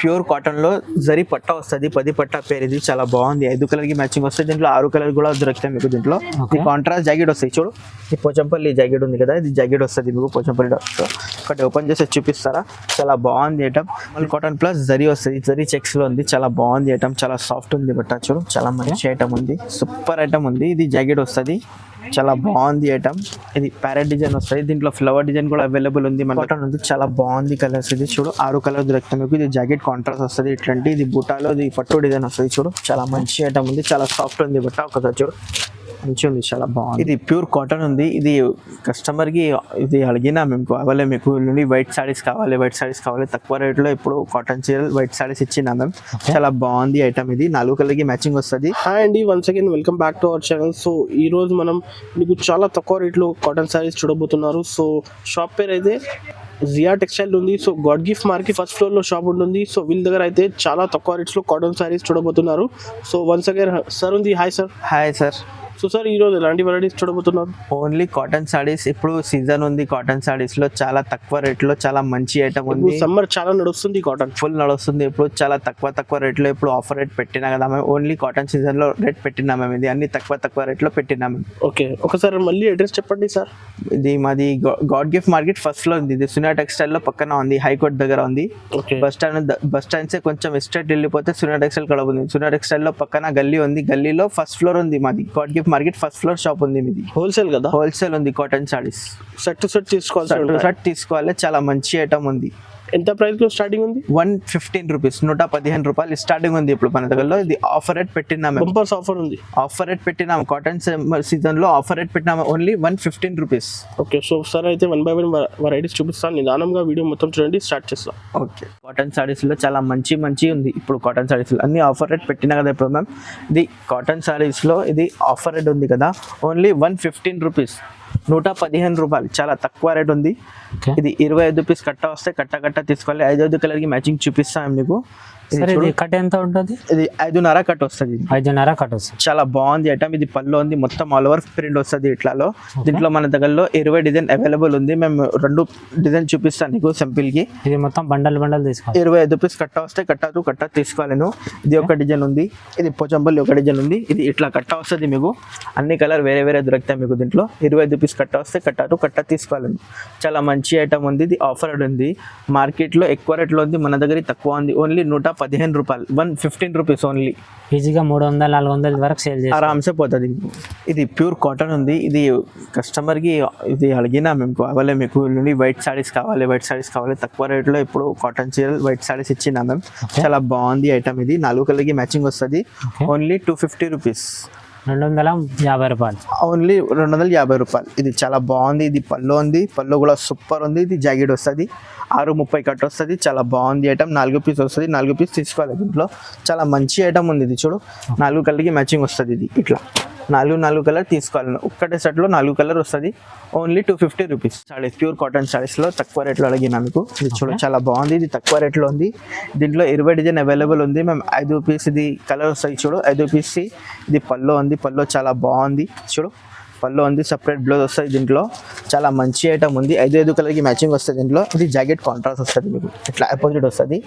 Pure cotton లో జరీ పట్ట వస్తుంది, 10 పట్టా పేరు. ఇది చాలా బాగుంది, 5 కలర్ కి మ్యాచింగ్ వస్తుంది. దీంట్లో 6 కలర్ కూడా దొరుకుతాయి మీకు. దీంట్లో ఈ కాంట్రాస్ట్ జాకెట్ వస్తాయి చూడు. ఈ పోచంపల్లి జాకెట్ ఉంది కదా, ఇది జాకెట్ వస్తుంది మీకు పోచంపల్లి. ఒకటి ఓపెన్ చేసి చూపిస్తారా? చాలా బాగుంది ఐటమ్. కాటన్ ప్లస్ జరీ వస్తుంది, జరీ చెక్స్ లో ఉంది. చాలా బాగుంది ఐటమ్, చాలా సాఫ్ట్ ఉంది బట్ట చూడు. చాలా మంచి ఐటమ్ ఉంది, సూపర్ ఐటమ్ ఉంది. ఇది జాకెట్ వస్తుంది, చాలా బాగుంది ఐటమ్. ఇది ప్యారెట్ డిజైన్ వస్తుంది, దీంట్లో ఫ్లవర్ డిజైన్ కూడా అవైలబుల్ ఉంది. మన కాటన్ ఉంది, చాలా బాగుంది కలర్స్. ఇది చూడు 6 కలర్ దొరుకుతాయి మీకు. ఇది జాకెట్ కాంట్రాస్ట్ వస్తుంది ఇట్లాంటి. ఇది బూటాలో ఇది పట్టు డిజైన్ వస్తుంది చూడు. చాలా మంచి ఐటమ్ ఉంది, చాలా సాఫ్ట్ ఉంది బట్ట. ఒకసారి చూడు, మంచిగా ఉంది, చాలా బాగుంది. ఇది ప్యూర్ కాటన్ ఉంది. ఇది కస్టమర్ కి ఇది అడిగినా మేము కావాలి, మీకు వైట్ సారీస్ కావాలి, వైట్ సారీస్ కావాలి తక్కువ రేట్ లో. ఇప్పుడు కాటన్ చీరలు వైట్ సారీస్ ఇచ్చినా మేము. చాలా బాగుంది ఐటమ్. ఇది 4 కలర్ కి మ్యాచింగ్ వస్తుంది. హాయ్ అండి, once again welcome back to our channel. So ఈ రోజు మనం మీకు చాలా తక్కువ రేట్లో కాటన్ సారీస్ చూడబోతున్నారు. సో షాప్ పేరు అయితే జియా టెక్స్టైల్ ఉంది. So God gift market first floor లో షాప్ ఉంటుంది. సో వీళ్ళ దగ్గర అయితే చాలా తక్కువ రేట్స్ లో కాటన్ సారీస్ చూడబోతున్నారు. సో వన్స్ అగైన్ సార్ ఉంది. Hi sir. Hi sir. So sir, ఈ రోజు ఎలాంటి వెరైటీస్ చూడబోతున్నారు? Only cotton saris. ఇప్పుడు సీజన్ ఉంది కాటన్ సారీస్ లో, చాలా తక్కువ రేట్ లో చాలా మంచి ఐటమ్ ఉంది. సమ్మర్ చాలా నడుస్తుంది, కాటన్ ఫుల్ నడుస్తుంది. ఇప్పుడు చాలా తక్కువ రేట్ లో ఇప్పుడు ఆఫర్ రేట్ పెట్టినా కదా మేము. ఓన్లీ కాటన్ సీజన్ లో రేట్ పెట్టినా మేము. ఇది అన్ని తక్కువ రేట్ లో పెట్టినా మేము. ఓకే, ఒకసారి మళ్ళీ అడ్రస్ చెప్పండి సార్. ఇది మాది God gift market first floor ఉంది. ఇది సునియా టెక్స్టైల్ లో పక్కన ఉంది, హైకోర్ట్ దగ్గర ఉంది. బస్ స్టాండ్ సే కొంచెం స్ట్రైట్ వెళ్ళిపోతే సునియా టెక్స్టైల్ కడ ఉంది. సునియా టెక్స్టైల్ లో పక్కన గల్లీ ఉంది, గల్లీలో ఫస్ట్ ఫ్లోర్ ఉంది మాది God gift market first floor shop ఉంది. మీది హోల్సేల్ కదా? హోల్సేల్ ఉంది. Cotton saris set to set తీసుకోవాలి. చాలా మంచి ఐటమ్ ఉంది. ఎంత ప్రైస్ లో స్టార్టింగ్ ఉంది? 115 రూపీస్, 115 రూపాయలు స్టార్టింగ్ ఉంది ఇప్పుడు మన దగ్గరలో. ఇది ఆఫర్ రేట్ పెట్టినాము, బంపర్స్ ఆఫర్ ఉంది. ఆఫర్ రేట్ పెట్టినాము. కాటన్ సీజన్ లో ఆఫర్ రేట్ పెట్టినాము, only 115 rupees. Okay, so sir అయితే 1 by 1 వెరైటీస్ చూపిస్తాను. నిదానంగా వీడియో మొత్తం చూడండి, స్టార్ట్ చేస్తాం. ఓకే, కాటన్ సారీస్ లో చాలా మంచి ఉంది ఇప్పుడు. కాటన్ సారీస్ లో అన్ని ఆఫర్ రేట్ పెట్టినా కదా ఇప్పుడు మ్యామ్. ఇది కాటన్ సారీస్ లో ఇది ఆఫర్ రేట్ ఉంది కదా, ఓన్లీ 115 రూపీస్, 115 రూపాయలు. చాలా తక్కువ రేట్ ఉంది. ఇది 25 రూపీస్ కట్ట వస్తే కట్ట తీసుకోవాలి. 5 కలర్ కి మ్యాచింగ్ చూపిస్తాం మీకు. కట్ ఎంత ఉంటుంది? ఇది 5.5 కట్ వస్తుంది. 5.5 కట్ వస్తుంది. చాలా బాగుంది ఐటమ్. ఇది పళ్ళు ఉంది, మొత్తం ఆల్ ఓవర్ ప్రింట్ వస్తుంది ఇట్లాలో. దీంట్లో మన దగ్గరలో 20 డిజైన్ అవైలబుల్ ఉంది. మేము 2 డిజైన్ చూపిస్తాను నీకు సింపుల్ కి. ఇది మొత్తం బండల్ తీసుకోవాలి. 25 రూపీస్ కట్ట వస్తే కట్ట తీసుకోవాలను. ఇది ఒక డిజైన్ ఉంది, ఇది పోచంపల్లి ఒక డిజైన్ ఉంది. ఇది ఇట్లా కట్ట వస్తుంది మీకు. అన్ని కలర్ వేరే దొరుకుతాయి మీకు దీంట్లో. 25 రూపీస్ కట్ట వస్తే కట్ట తీసుకోవాలను. చాలా మంచి ఐటమ్ ఉంది. ఇది ఆఫర్ ఉంది. మార్కెట్ లో ఎక్కువ రేట్లో ఉంది, మన దగ్గర తక్కువ ఉంది. ఓన్లీ 115 రూపాయలు, 115 రూపీస్ ఓన్లీ. ఈజీగా 300-400 వరకు సేల్ చేసి ఆరామ్సే పోతుంది. ఇది ప్యూర్ కాటన్ ఉంది. ఇది కస్టమర్ కి ఇది అడిగినా మేము కావాలి, మీకు వైట్ సారీస్ కావాలి, వైట్ సారీస్ కావాలి తక్కువ రేట్ లో. ఇప్పుడు కాటన్ చీరలు వైట్ సారీస్ ఇచ్చినా మేము. చాలా బాగుంది ఐటమ్. ఇది 4 కలర్ కి మ్యాచింగ్ వస్తుంది, ఓన్లీ 250 రూపీస్, 250 రూపాయలు, ఓన్లీ 250 రూపాయలు. ఇది చాలా బాగుంది. ఇది పళ్ళు ఉంది, పళ్ళు కూడా సూపర్ ఉంది. ఇది జాకెట్ వస్తుంది, 6.30 కట్ వస్తుంది. చాలా బాగుంది ఐటమ్. 4 పీస్ వస్తుంది, 4 పీస్ తీసుకోవాలి దీంట్లో. చాలా మంచి ఐటమ్ ఉంది. ఇది చూడు 4 కలర్కి మ్యాచింగ్ వస్తుంది. ఇది ఇట్లా 4 కలర్ తీసుకోవాలి. ఒక్కటే సెట్లో 4 కలర్ వస్తుంది, only 250 rupees. Saris pure cotton సారీస్లో తక్కువ రేట్లో అడిగినా మీకు. ఇది చూడు చాలా బాగుంది. ఇది తక్కువ రేట్లో ఉంది. దీంట్లో 20 డిజైన్ అవైలబుల్ ఉంది. మేము 5 పీస్ ఇది కలర్ వస్తాయి చూడు, 5 పీస్. ఇది పళ్ళు ఉంది, పళ్ళు చాలా బాగుంది చూడు. పళ్ళు ఉంది, సపరేట్ బ్లౌజ్ వస్తుంది దీంట్లో. చాలా మంచి ఐటమ్ ఉంది. 5 కలర్కి మ్యాచింగ్ వస్తుంది దీంట్లో. ఇది జాకెట్ కాంట్రాస్ట్ వస్తుంది మీకు, ఇట్లా అపోజిట్ వస్తుంది.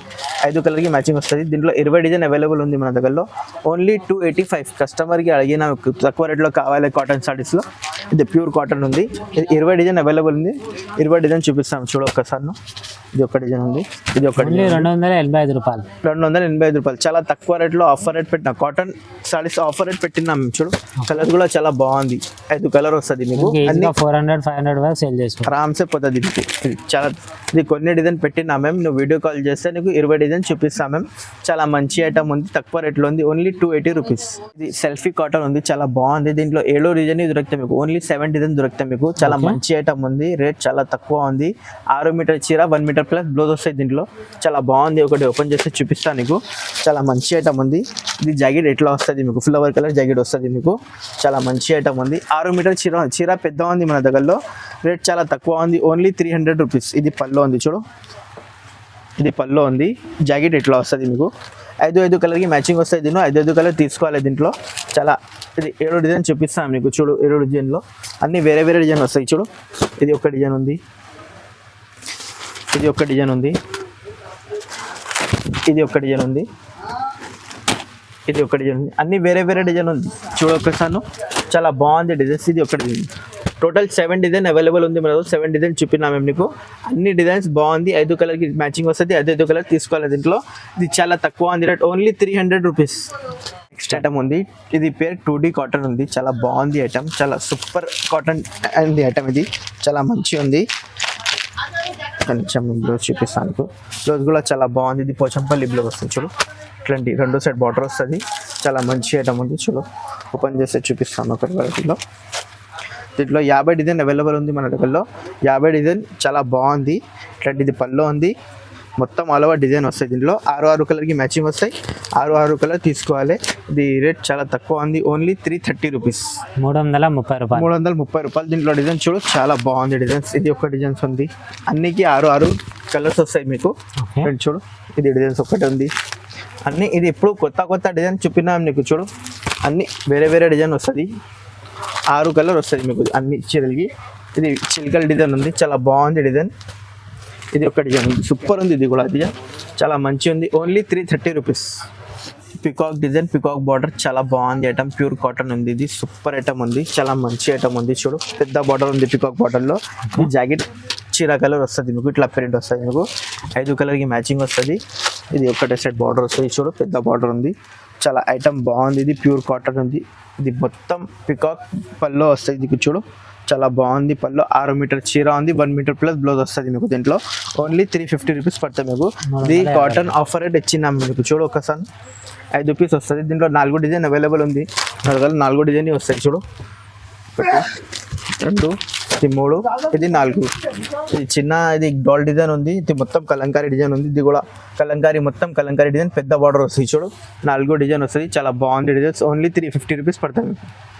5 కలర్కి మ్యాచింగ్ వస్తుంది. దీంట్లో 20 డిజైన్ అవైలబుల్ ఉంది మన దగ్గరలో, ఓన్లీ 285. కస్టమర్కి అడిగిన తక్కువ రేట్లో కావాలి కాటన్ సారీస్లో. ఇది ప్యూర్ కాటన్ ఉంది. ఇది 20 డిజైన్ అవైలబుల్ ఉంది. 20 డిజైన్ చూపిస్తాం చూడు ఒక్కసారి. ఇది ఒక డిజైన్ ఉంది, ఇది ఒక 285 రూపాయలు, 285 రూపాయలు. చాలా తక్కువ రేట్లో ఆఫర్ రేట్ పెట్టిన కాటన్ సారీస్ ఆఫర్ రేట్ పెట్టినాం చూడు. కలర్ కూడా చాలా బాగుంది. 5 కలర్ వస్తుంది మీకు. 400-500 వరకు సేల్ చేసుకో ఆరామ్సే పోతుంది. ఇది చాలా ఇది కొన్ని డిజైన్ పెట్టినా మేము. నువ్వు వీడియో కాల్ చేస్తే నీకు 20 డిజైన్ చూపిస్తాం మేము. చాలా మంచి ఐటమ్ ఉంది, తక్కువ రేట్లో ఉంది, ఓన్లీ 280 రూపీస్. ఇది సెల్ఫీ కాటన్ ఉంది, చాలా బాగుంది. దీంట్లో 7 డిజైన్ దొరుకుతాయి మీకు, ఓన్లీ 7 డిజైన్ దొరుకుతాయి మీకు. చాలా మంచి ఐటమ్ ఉంది, రేట్ చాలా తక్కువ ఉంది. 6 మీటర్ చీర, 1 మీటర్ ప్లస్ బ్లౌజ్ వస్తాయి దీంట్లో. చాలా బాగుంది. ఒకటి ఓపెన్ చేస్తే చూపిస్తాను నీకు. చాలా మంచి ఐటమ్ ఉంది. ఇది జాకెట్ ఎట్లా వస్తుంది మీకు, ఫ్లవర్ కలర్ జాకెట్ వస్తుంది మీకు. చాలా మంచి ఐటమ్ ఉంది. 6 మీటర్ చీర పెద్ద ఉంది మన దగ్గరలో. రేట్ చాలా తక్కువ ఉంది, ఓన్లీ 300 రూపీస్. ఇది పళ్ళు ఉంది చూడు, ఇది పళ్ళు ఉంది. జాకెట్ ఎట్లా వస్తుంది మీకు. 5 కలర్కి మ్యాచింగ్ వస్తాయి దీంట్లో. 5 కలర్ తీసుకోవాలి దీంట్లో. చాలా ఇది 7 డిజైన్ చూపిస్తాను మీకు చూడు. 7 డిజైన్లో అన్ని వేరే డిజైన్ వస్తాయి చూడు. ఇది ఒక డిజైన్ ఉంది, ఇది ఒక డిజైన్ ఉంది, ఇది ఒక డిజైన్ ఉంది, ఇది ఒక డిజైన్ ఉంది, అన్ని వేరే వేరే డిజైన్ ఉంది. చూడొకసారి చాలా బాగుంది డిజైన్స్. ఇది ఒక డిజైన్, టోటల్ 7 డిజైన్ అవైలబుల్ ఉంది. మనకు 7 డిజైన్ చూపినా మేము నీకు. అన్ని డిజైన్స్ బాగుంది, 5 కలర్కి మ్యాచింగ్ వస్తుంది, 5 కలర్ తీసుకోవాలి దీంట్లో. ఇది చాలా తక్కువ ఉంది rate, only 300 rupees. Next item ఉంది, ఇది పేరు 2D కాటన్ ఉంది, చాలా బాగుంది ఐటమ్, చాలా సూపర్ కాటన్ అంది ఐటమ్. ఇది చాలా మంచిగా ఉంది. కొంచెం బ్లౌజ్ చూపిస్తాను, బ్లౌజ్ కూడా చాలా బాగుంది. ఇది పోచంపల్లి బ్లౌజ్ వస్తుంది చూడు, ఇట్లాంటి 2 సైడ్ బార్డర్ వస్తుంది. చాలా మంచి ఐటమ్ ఉంది చూడు. ఓపెన్ చేస్తే చూపిస్తాను ఒక వెరైటీలో. దీంట్లో 50 డిజైన్ అవైలబుల్ ఉంది మన దగ్గరలో. 50 డిజైన్ చాలా బాగుంది. ఇట్లాంటి ఇది పళ్ళు ఉంది, మొత్తం ఆల్ ఓవర్ డిజైన్ వస్తాయి. దీంట్లో 6 కలర్కి మ్యాచింగ్ వస్తాయి, 6 కలర్ తీసుకోవాలి. ఇది రేట్ చాలా తక్కువ ఉంది, ఓన్లీ 330 రూపీస్, 330 రూపాయలు. 330 రూపాయలు. దీంట్లో డిజైన్ చూడు, చాలా బాగుంది డిజైన్స్. ఇది ఒక డిజైన్స్ ఉంది, అన్నికి 6 కలర్స్ వస్తాయి మీకు. చూడు, ఇది డిజైన్స్ ఒకటి ఉంది అన్ని. ఇది ఇప్పుడు కొత్త డిజైన్ చూపినాం నీకు చూడు, అన్ని వేరే వేరే డిజైన్ వస్తుంది. 6 కలర్ వస్తుంది మీకు అన్ని చీరలకి. ఇది చిల్కల్ డిజైన్ ఉంది, చాలా బాగుంది డిజైన్. ఇది ఒక డిజైన్ ఉంది, సూపర్ ఉంది. ఇది కూడా డిజైన్ చాలా మంచి ఉంది, only 330 rupees. Peacock design, peacock border, చాలా బాగుంది ఐటమ్. ప్యూర్ కాటన్ ఉంది, ఇది సూపర్ ఐటమ్ ఉంది, చాలా మంచి ఐటమ్ ఉంది. చూడు, పెద్ద బార్డర్ ఉంది పికాక్ బార్డర్లో. ఈ జాకెట్ చీర కలర్ వస్తుంది మీకు, ఇట్లా ప్రింట్ వస్తుంది మీకు. 5 కలర్కి మ్యాచింగ్ వస్తుంది. ఇది ఒకటే సైడ్ బార్డర్ వస్తుంది చూడు, పెద్ద బార్డర్ ఉంది, చాలా ఐటమ్ బాగుంది. ఇది ప్యూర్ కాటన్ ఉంది. ఇది మొత్తం పికాక్ పల్లో వస్తుంది మీకు చూడు, చాలా బాగుంది. పల్లో 6 మీటర్ చీర ఉంది, 1 మీటర్ ప్లస్ బ్లౌజ్ వస్తుంది మీకు. దీంట్లో ఓన్లీ 350 రూపీస్ పడుతుంది మీకు. ఇది కాటన్ ఆఫర్ రేట్ ఇచ్చినాం మీకు. చూడు ఒకసారి 5 పీస్ వస్తుంది. దీంట్లో 4 డిజైన్ అవైలబుల్ ఉంది, 4 డిజైన్ వస్తాయి చూడు. 1 2 ఇది 3 ఇది 4. ఇది చిన్న, ఇది డాల్ డిజైన్ ఉంది, ఇది మొత్తం కలంకారీ డిజైన్ ఉంది. ఇది కూడా కలంకారీ, మొత్తం కలంకారీ డిజైన్, పెద్ద బార్డర్ వస్తుంది చూడు. 4 డిజైన్ వస్తుంది, చాలా బాగుంది డిజైన్స్. ఓన్లీ 350 రూపీస్ పడుతుంది.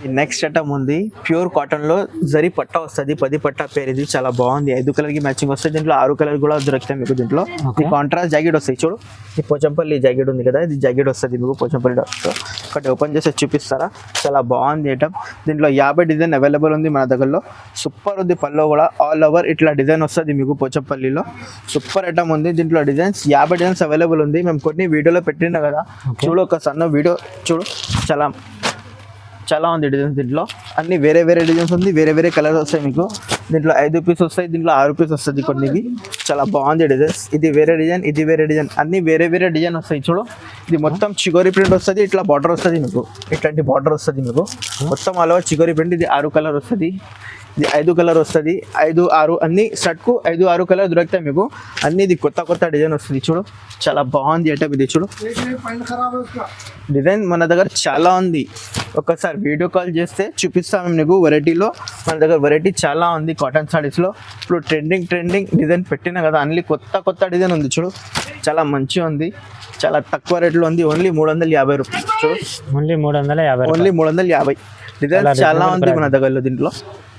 ఈ నెక్స్ట్ ఐటమ్ ఉంది, ప్యూర్ కాటన్లో జరీ పట్ట వస్తుంది, 10 పట్ట పేరు. ఇది చాలా బాగుంది, 5 కలర్కి మ్యాచింగ్ వస్తుంది. దీంట్లో 6 కలర్ కూడా దొరుకుతాయి మీకు. దీంట్లో ఈ కాంట్రాస్ట్ జాకెట్ వస్తాయి చూడు. ఈ పోచంపల్లి జాకెట్ ఉంది కదా, ఇది జాకెట్ వస్తుంది మీకు పోచంపల్లి డాక్టర్. ఒకటి ఓపెన్ చేసి చూపిస్తారా, చాలా బాగుంది ఐటమ్. దీంట్లో 50 డిజైన్ అవైలబుల్ ఉంది మన దగ్గరలో. సూపర్ ఉంది, పల్లో కూడా ఆల్ ఓవర్ ఇట్లా డిజైన్ వస్తుంది మీకు పోచంపల్లిలో. సూపర్ ఐటమ్ ఉంది. దీంట్లో డిజైన్స్ 50 డిజైన్స్ అవైలబుల్ ఉంది. మేము కొన్ని వీడియోలో పెట్టినా కదా, చూడు ఒక సన్న వీడియో చూడు, చాలా ఉంది డిజైన్స్. దీంట్లో అన్ని వేరే వేరే డిజైన్స్ ఉంది, వేరే వేరే కలర్స్ వస్తాయి మీకు. దీంట్లో 5 పీస్ వస్తాయి, దీంట్లో 6 పీస్ వస్తుంది కొన్నికి. చాలా బాగుంది డిజైన్స్. ఇది వేరే డిజైన్, ఇది వేరే డిజైన్, అన్ని వేరే వేరే డిజైన్ వస్తాయి చూడు. ఇది మొత్తం చిగోరి ప్రింట్ వస్తుంది, ఇట్లా బార్డర్ వస్తుంది మీకు, ఇట్లాంటి బార్డర్ వస్తుంది మీకు. మొత్తం ఆల్ ఓవర్ చిగోరి ప్రింట్. ఇది 6 కలర్ వస్తుంది, ఇది 5 కలర్ వస్తుంది, 5 6 అన్ని షర్ట్కు 5 6 కలర్ దొరుకుతాయి మీకు. అన్ని ఇది కొత్త డిజైన్ వస్తుంది చూడు, చాలా బాగుంది ఐటమ్. ఇది చూడు, డిజైన్ మన దగ్గర చాలా ఉంది. ఒకసారి వీడియో కాల్ చేస్తే చూపిస్తాం మేము నీకు. వెరైటీలో మన దగ్గర వెరైటీ చాలా ఉంది కాటన్ సారీస్లో. ఇప్పుడు ట్రెండింగ్ డిజైన్ పెట్టినా కదా, అన్ని కొత్త డిజైన్ ఉంది చూడు, చాలా మంచిగా ఉంది, చాలా తక్కువ రేట్లో ఉంది. ఓన్లీ 350 రూపాయలు చూడు, ఓన్లీ 350. ఓన్లీ 350. డిజైన్ చాలా ఉంది మన దగ్గరలో. దీంట్లో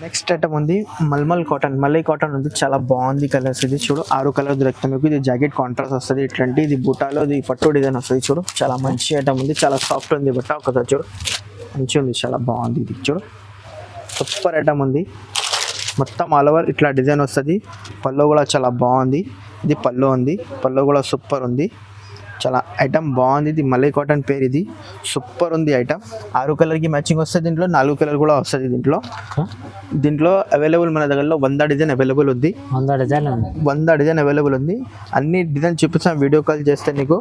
నెక్స్ట్ ఐటమ్ ఉంది మల్మల్ కాటన్, మల్లై కాటన్ ఉంది, చాలా బాగుంది కలర్స్. ఇది చూడు, 6 కలర్ దొరుకుతాయి మీకు. ఇది జాకెట్ కాంట్రాస్ట్ వస్తుంది, ఇట్లాంటి ఇది బుటాలో ఇది పట్టు డిజైన్ వస్తుంది చూడు. చాలా మంచి ఐటమ్ ఉంది, చాలా సాఫ్ట్ ఉంది బట్ట. ఒకసారి చూడు, మంచిగా ఉంది, చాలా బాగుంది. ఇది చూడు, సూపర్ ఐటమ్ ఉంది. మొత్తం ఆల్ ఓవర్ ఇట్లా డిజైన్ వస్తుంది. పల్లో కూడా చాలా బాగుంది. ఇది పల్లో ఉంది, పల్లో కూడా సూపర్ ఉంది, చాలా ఐటమ్ బాగుంది. ఇది మల్లై కాటన్ పేరు, ఇది సూపర్ ఉంది ఐటమ్. 6 కలర్కి మ్యాచింగ్ వస్తుంది. దీంట్లో 4 కలర్ కూడా వస్తుంది. దీంట్లో అవైలబుల్ మన దగ్గరలో 100 డిజైన్ అవైలబుల్ ఉంది. 100 డిజైన్ అవైలబుల్ ఉంది. అన్ని డిజైన్ చూపిస్తాం వీడియో కాల్ చేస్తే నీకు.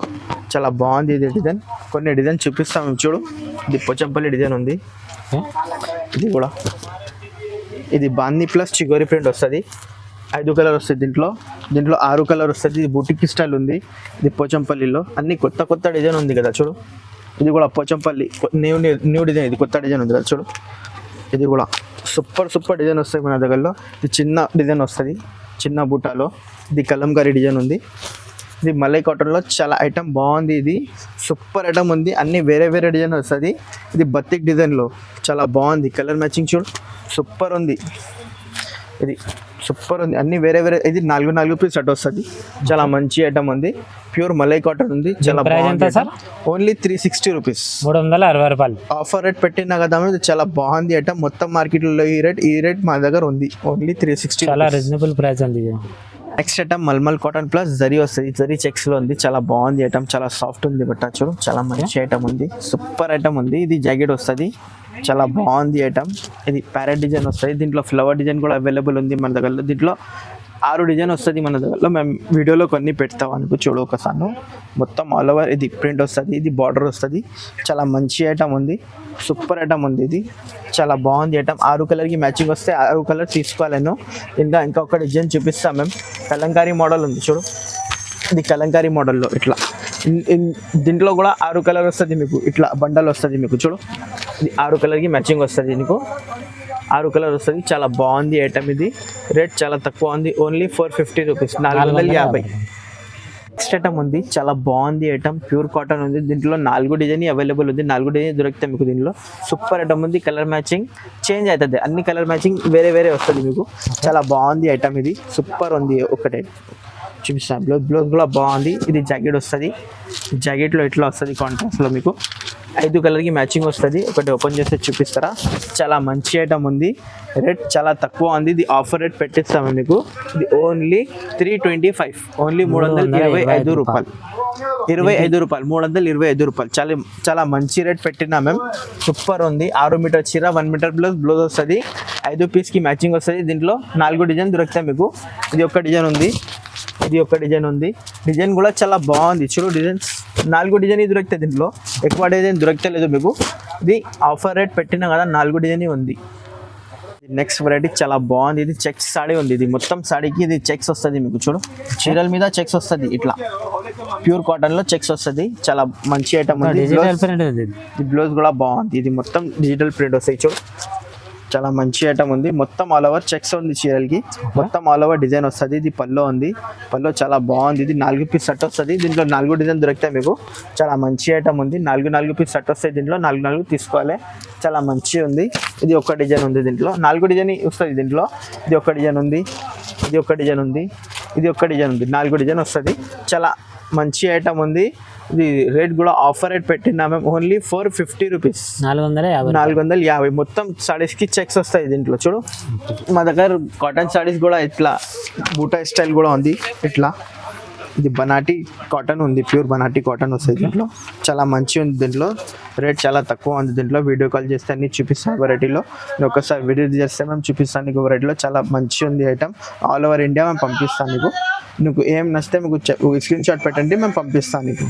చాలా బాగుంది ఇది డిజైన్. కొన్ని డిజైన్ చూపిస్తాం చూడు. ఇది పోచంపల్లి డిజైన్ ఉంది, ఇది కూడా. ఇది బాందీ ప్లస్ చిగోరి ప్రింట్ వస్తుంది, 5 కలర్ వస్తుంది. దీంట్లో 6 కలర్ వస్తుంది. ఇది బుటిక్ స్టైల్ ఉంది. ఇది పోచంపల్లిలో అన్ని కొత్త డిజైన్ ఉంది కదా చూడు. ఇది కూడా పోచంపల్లి న్యూ డిజైన్, ఇది కొత్త డిజైన్ ఉంది కదా చూడు. ఇది కూడా సూపర్ డిజైన్ వస్తాయి మన దగ్గరలో. ఇది చిన్న డిజైన్ వస్తుంది, చిన్న బుటాలో. ఇది కలంకారీ డిజైన్ ఉంది. ఇది మల్లై కాటన్లో చాలా ఐటమ్ బాగుంది. ఇది సూపర్ ఐటమ్ ఉంది, అన్ని వేరే వేరే డిజైన్ వస్తుంది. ఇది బతిక్ డిజైన్లో చాలా బాగుంది, కలర్ మ్యాచింగ్ చూడు, సూపర్ ఉంది. ఇది సూపర్ ఉంది, అన్ని వేరే వేరే. ఇది 4 పీస్ షర్ట్ వస్తుంది, చాలా మంచి ఐటమ్ ఉంది. ప్యూర్ మల్లై కాటన్ ఉంది, చాలా బాగుంది. ఓన్లీ 360 రూపీస్, 360 రూపాయలు. ఆఫర్ రేట్ పెట్టినా కదా, ఇది చాలా బాగుంది ఐటమ్. మొత్తం మార్కెట్లో ఈ రేట్ మా దగ్గర ఉంది, ఓన్లీ 360. చాలా రీజనబుల్ ప్రైస్ ఉంది. Next item mulmul cotton plus zari వస్తుంది, జరీ చెక్స్ లో ఉంది, చాలా బాగుంది ఐటమ్, చాలా సాఫ్ట్ ఉంది బట్ట చూడు, చాలా మంచి ఐటమ్ ఉంది, సూపర్ ఐటమ్ ఉంది. ఇది జాకెట్ వస్తుంది, చాలా బాగుంది ఐటమ్. ఇది ప్యారెట్ డిజైన్ వస్తుంది, దీంట్లో ఫ్లవర్ డిజైన్ కూడా అవైలబుల్ ఉంది మన దగ్గర. దీంట్లో 6 డిజైన్ వస్తుంది మన దగ్గర, మేము వీడియోలో కొన్ని పెడతాం అనుకో చూడు ఒకసారి. మొత్తం ఆల్ ఓవర్ ఇది ప్రింట్ వస్తుంది, ఇది బార్డర్ వస్తుంది, చాలా మంచి ఐటమ్ ఉంది, సూపర్ ఐటమ్ ఉంది. ఇది చాలా బాగుంది ఐటమ్. 6 కలర్కి మ్యాచింగ్ వస్తే 6 కలర్ తీసుకోవాలను. ఇంకా ఒక డిజైన్ చూపిస్తాం మేము. కలంకారీ మోడల్ ఉంది చూడు, ఇది కలంకారీ మోడల్లో ఇట్లా దీంట్లో కూడా 6 కలర్ వస్తుంది మీకు, ఇట్లా బండల్ వస్తుంది మీకు చూడు. ఇది 6 కలర్కి మ్యాచింగ్ వస్తుంది నీకు, 6 కలర్ వస్తుంది, చాలా బాగుంది ఐటమ్. ఇది రేట్ చాలా తక్కువ ఉంది, ఓన్లీ 450 రూపీస్, 450. నెక్స్ట్ ఐటమ్ ఉంది, చాలా బాగుంది ఐటమ్, ప్యూర్ కాటన్ ఉంది. దీంట్లో 4 డిజైన్ అవైలబుల్ ఉంది, 4 డిజైన్ దొరుకుతాయి మీకు దీనిలో. సూపర్ ఐటమ్ ఉంది, కలర్ మ్యాచింగ్ చేంజ్ అవుతుంది, అన్ని కలర్ మ్యాచింగ్ వేరే వేరే వస్తుంది మీకు. చాలా బాగుంది ఐటమ్, ఇది సూపర్ ఉంది. ఒకటే చూపిస్తాను, బ్లౌజ్ కూడా బాగుంది. ఇది జాకెట్ వస్తుంది, జాకెట్లో ఇట్లా వస్తుంది కాంట్రాస్ట్లో మీకు. 5 కలర్కి మ్యాచింగ్ వస్తుంది. ఒకటి ఓపెన్ చేస్తే చూపిస్తారా, చాలా మంచి ఐటమ్ ఉంది, రేట్ చాలా తక్కువ ఉంది. ఇది ఆఫర్ రేట్ పెట్టిస్తాము మీకు. ఇది ఓన్లీ 325, ఓన్లీ 325 రూపాయలు, 25 రూపాయలు, 325 రూపాయలు. చాలా మంచి రేట్ పెట్టినా మేము, సూపర్ ఉంది. 6 మీటర్ చీర, 1 మీటర్ బ్లౌజ్ వస్తుంది, 5 పీస్కి మ్యాచింగ్ వస్తుంది. దీంట్లో 4 డిజైన్ దొరుకుతాయి మీకు. ఇది ఒక డిజైన్ ఉంది, ఇది ఒక డిజైన్ ఉంది, డిజైన్ కూడా చాలా బాగుంది చూడు. డిజైన్స్ 4 డిజైన్ దొరుకుతాయి దీంట్లో, ఎక్కువ డిజైన్ దొరకలేదు మీకు. ఇది ఆఫర్ రేట్ పెట్టినా కదా, 4 డిజైన్ ఉంది. నెక్స్ట్ వెరైటీ చాలా బాగుంది, ఇది చెక్స్ సాడీ ఉంది. ఇది మొత్తం సాడీకి ఇది చెక్స్ వస్తుంది మీకు చూడు, చీరల మీద చెక్స్ వస్తుంది, ఇట్లా ప్యూర్ కాటన్ లో చెక్స్ వస్తుంది, చాలా మంచి ఐటమ్ ఉంది. ఈ బ్లౌజ్ కూడా బాగుంది, ఇది మొత్తం డిజిటల్ ప్రింట్ వస్తాయి చూడు, చాలా మంచి ఐటమ్ ఉంది. మొత్తం ఆల్ ఓవర్ చెక్స్ ఉంది చీరలకి, మొత్తం ఆల్ ఓవర్ డిజైన్ వస్తుంది. ఇది పల్లో ఉంది, పల్లో చాలా బాగుంది. ఇది 4 పీస్ సెట్ వస్తుంది, దీంట్లో 4 డిజైన్ దొరుకుతాయి మీకు. చాలా మంచి ఐటమ్ ఉంది, 4 పీస్ సెట్ వస్తాయి, దీంట్లో 4 తీసుకోవాలి, చాలా మంచి ఉంది. ఇది ఒక డిజైన్ ఉంది, దీంట్లో 4 డిజైన్ వస్తుంది. దీంట్లో ఇది ఒక డిజైన్ ఉంది, ఇది ఒక డిజైన్ ఉంది, ఇది ఒక డిజైన్ ఉంది, 4 డిజైన్ వస్తుంది, చాలా మంచి ఐటమ్ ఉంది. ఇది రేట్ కూడా ఆఫర్ రేట్ పెట్టినా మేము, ఓన్లీ 450 రూపీస్, 450. మొత్తం సారీస్కి చెక్స్ వస్తాయి దీంట్లో చూడు. మా దగ్గర కాటన్ సారీస్ కూడా ఇట్లా బూటా స్టైల్ కూడా ఉంది, ఇట్లా ఇది బనాటీ కాటన్ ఉంది, ప్యూర్ బనాటీ కాటన్ వస్తుంది దీంట్లో, చాలా మంచి ఉంది. దీంట్లో రేట్ చాలా తక్కువ ఉంది. దీంట్లో వీడియో కాల్ చేస్తే అన్ని చూపిస్తాను వెరైటీలో, ఒకసారి వీడియో చేస్తే మేము చూపిస్తాను నీకు వెరైటీలో, చాలా మంచి ఉంది ఐటమ్. ఆల్ ఓవర్ ఇండియా మేము పంపిస్తాను నీకు. నీకు ఏం నచ్చితే మీకు స్క్రీన్ షాట్ పెట్టండి, మేము పంపిస్తాను నీకు.